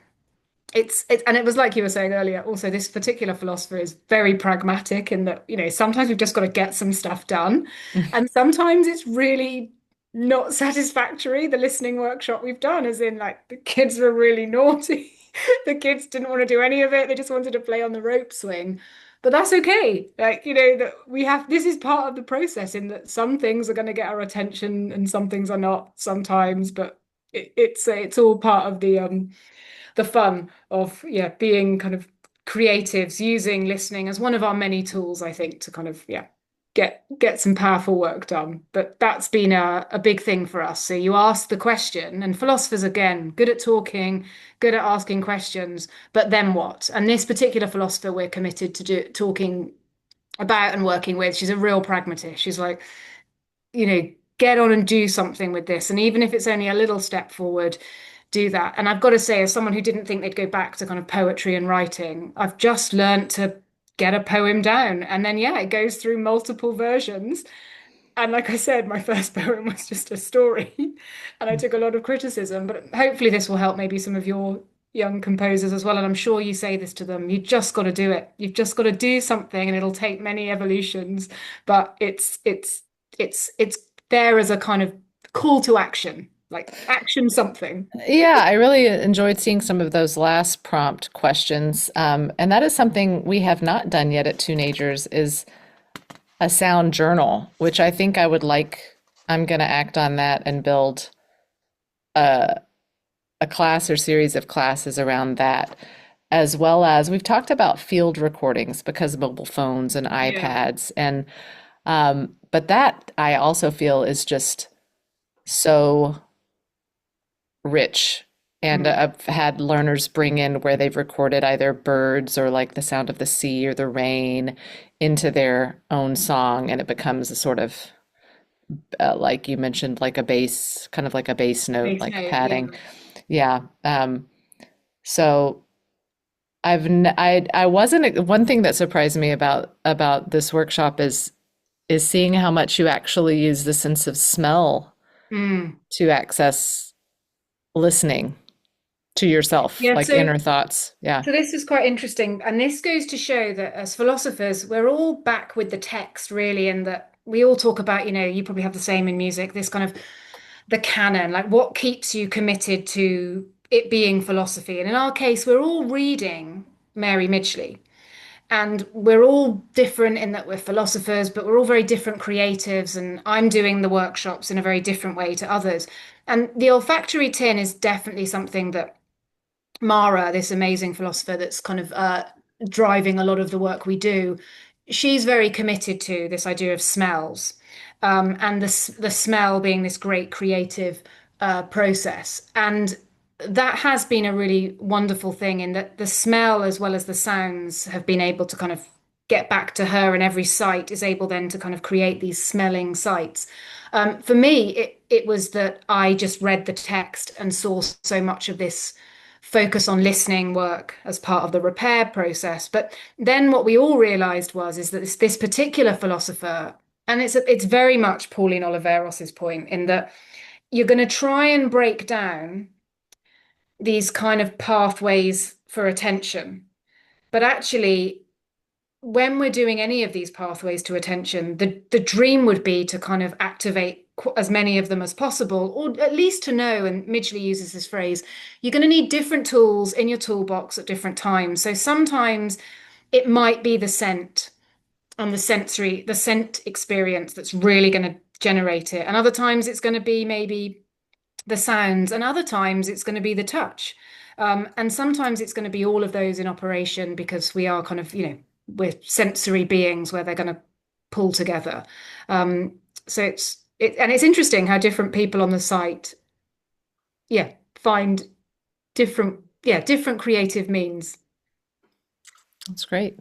and it was like you were saying earlier, also this particular philosopher is very pragmatic in that, sometimes we've just got to get some stuff done. And sometimes it's really not satisfactory. The listening workshop we've done, as in like the kids were really naughty. The kids didn't want to do any of it. They just wanted to play on the rope swing. But that's okay. Like, that we have, this is part of the process in that some things are going to get our attention and some things are not sometimes, but it's all part of the fun of being kind of creatives using listening as one of our many tools, I think, to kind of get some powerful work done. But that's been a big thing for us. So you ask the question, and philosophers again, good at talking, good at asking questions, but then what? And this particular philosopher we're committed to talking about and working with, she's a real pragmatist. She's like, get on and do something with this. And even if it's only a little step forward, do that. And I've got to say, as someone who didn't think they'd go back to kind of poetry and writing, I've just learned to get a poem down. And then, it goes through multiple versions. And like I said, my first poem was just a story and I took a lot of criticism, but hopefully this will help maybe some of your young composers as well. And I'm sure you say this to them, you just got to do it. You've just got to do something and it'll take many evolutions, but it's there as a kind of call to action, like action something. Yeah, I really enjoyed seeing some of those last prompt questions. And that is something we have not done yet at Tuneagers is a sound journal, which I think I would like. I'm going to act on that and build a class or series of classes around that, as well as we've talked about field recordings because of mobile phones and Yeah. iPads. And but that I also feel is just so rich. And Mm. I've had learners bring in where they've recorded either birds or like the sound of the sea or the rain into their own song, and it becomes a sort of like you mentioned, like a bass, kind of like a bass note, Bass like note, yeah. padding. Yeah. So I wasn't one thing that surprised me about this workshop is seeing how much you actually use the sense of smell Mm. to access listening to yourself, Yeah, like inner thoughts. Yeah. so this is quite interesting, and this goes to show that as philosophers, we're all back with the text, really, and that we all talk about, you probably have the same in music, this kind of the canon, like what keeps you committed to it being philosophy. And in our case, we're all reading Mary Midgley. And we're all different in that we're philosophers, but we're all very different creatives. And I'm doing the workshops in a very different way to others. And the olfactory tin is definitely something that Mara, this amazing philosopher that's kind of driving a lot of the work we do, she's very committed to this idea of smells, and the smell being this great creative process. And that has been a really wonderful thing in that the smell as well as the sounds have been able to kind of get back to her, and every site is able then to kind of create these smelling sites. For me, it was that I just read the text and saw so much of this focus on listening work as part of the repair process. But then what we all realized is that this particular philosopher, and it's very much Pauline Oliveros's point in that you're going to try and break down these kind of pathways for attention. But actually, when we're doing any of these pathways to attention, the dream would be to kind of activate as many of them as possible, or at least to know, and Midgley uses this phrase, you're going to need different tools in your toolbox at different times. So sometimes it might be the scent and the scent experience that's really going to generate it. And other times it's going to be maybe the sounds, and other times it's going to be the touch. And sometimes it's going to be all of those in operation because we are kind of, we're sensory beings where they're going to pull together. So and it's interesting how different people on the site, yeah, find different creative means. That's great.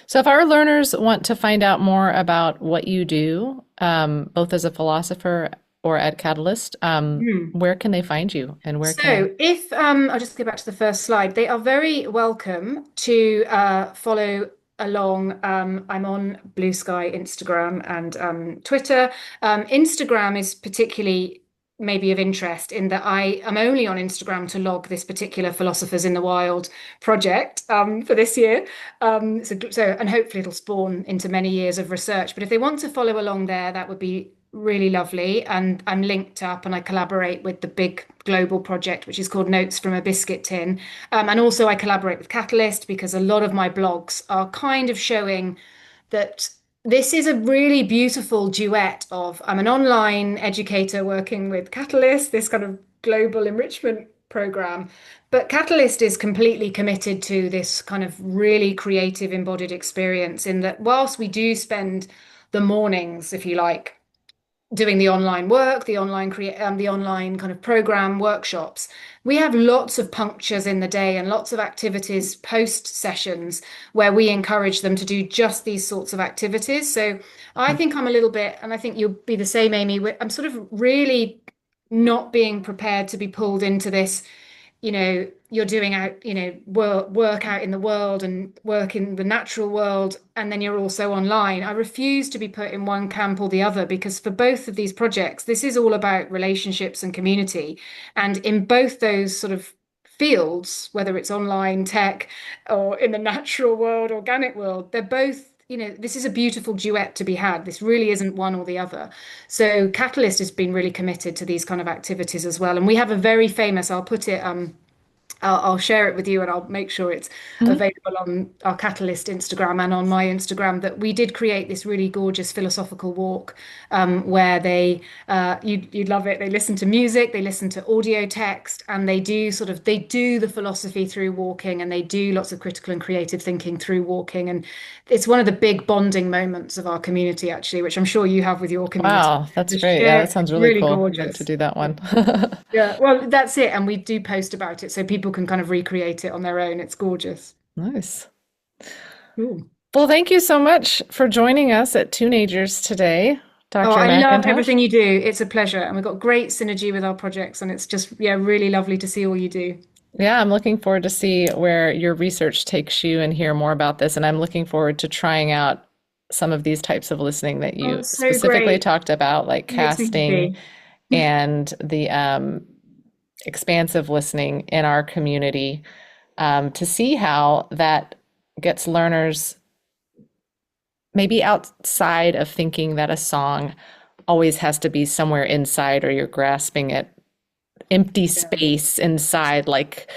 So, if our learners want to find out more about what you do, both as a philosopher or at Catalyst, Hmm. where can they find you and where can they? So, if I'll just go back to the first slide, they are very welcome to follow along. I'm on Blue Sky, Instagram, and Twitter. Instagram is particularly maybe of interest in that I am only on Instagram to log this particular Philosophers in the Wild project for this year. And hopefully it'll spawn into many years of research. But if they want to follow along there, that would be really lovely. And I'm linked up and I collaborate with the big global project, which is called Notes from a Biscuit Tin. And also I collaborate with Catalyst because a lot of my blogs are kind of showing that this is a really beautiful duet of I'm an online educator working with Catalyst, this kind of global enrichment program. But Catalyst is completely committed to this kind of really creative embodied experience in that whilst we do spend the mornings, if you like, doing the online work, the online kind of program workshops. We have lots of punctures in the day and lots of activities post sessions where we encourage them to do just these sorts of activities. So I think I'm a little bit, and I think you'll be the same, Amy. I'm sort of really not being prepared to be pulled into this, you're doing out, work out in the world and work in the natural world, and then you're also online. I refuse to be put in one camp or the other because for both of these projects, this is all about relationships and community. And in both those sort of fields, whether it's online tech or in the natural world, organic world, they're both. This is a beautiful duet to be had. This really isn't one or the other. So Catalyst has been really committed to these kind of activities as well. And we have a very famous, I'll put it, I'll share it with you and I'll make sure it's Mhm. available on our Catalyst Instagram and on my Instagram that we did create this really gorgeous philosophical walk where you'd love it. They listen to music, they listen to audio text, and they do the philosophy through walking and they do lots of critical and creative thinking through walking. And it's one of the big bonding moments of our community, actually, which I'm sure you have with your community. Wow, that's The great. Yeah, that share, sounds really really cool. I'd like to gorgeous. do that Yeah. one. Yeah, well, that's it. And we do post about it so people can kind of recreate it on their own. It's gorgeous. Nice. Cool. Well, thank you so much for joining us at Tuneagers today, Oh, Dr. I love McIntosh. everything you do. It's a pleasure. And we've got great synergy with our projects. And it's just, yeah, really lovely to see all you do. Yeah, I'm looking forward to see where your research takes you and hear more about this. And I'm looking forward to trying out some of these types of listening that Oh, you it's so specifically great. talked about, like It makes me casting happy. and the expansive listening in our community, to see how that gets learners maybe outside of thinking that a song always has to be somewhere inside or you're grasping at empty Yeah. space inside, like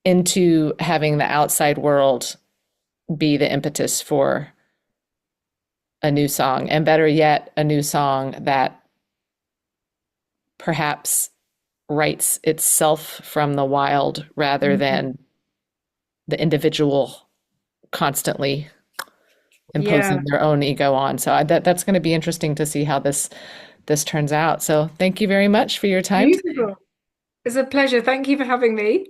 into having the outside world be the impetus for a new song. And better yet, a new song that perhaps writes itself from the wild rather Mhm. than the individual constantly Yeah. imposing their own ego on. So that's going to be interesting to see how this turns out. So thank you very much for your time today. Beautiful. It's a pleasure. Thank you for having me.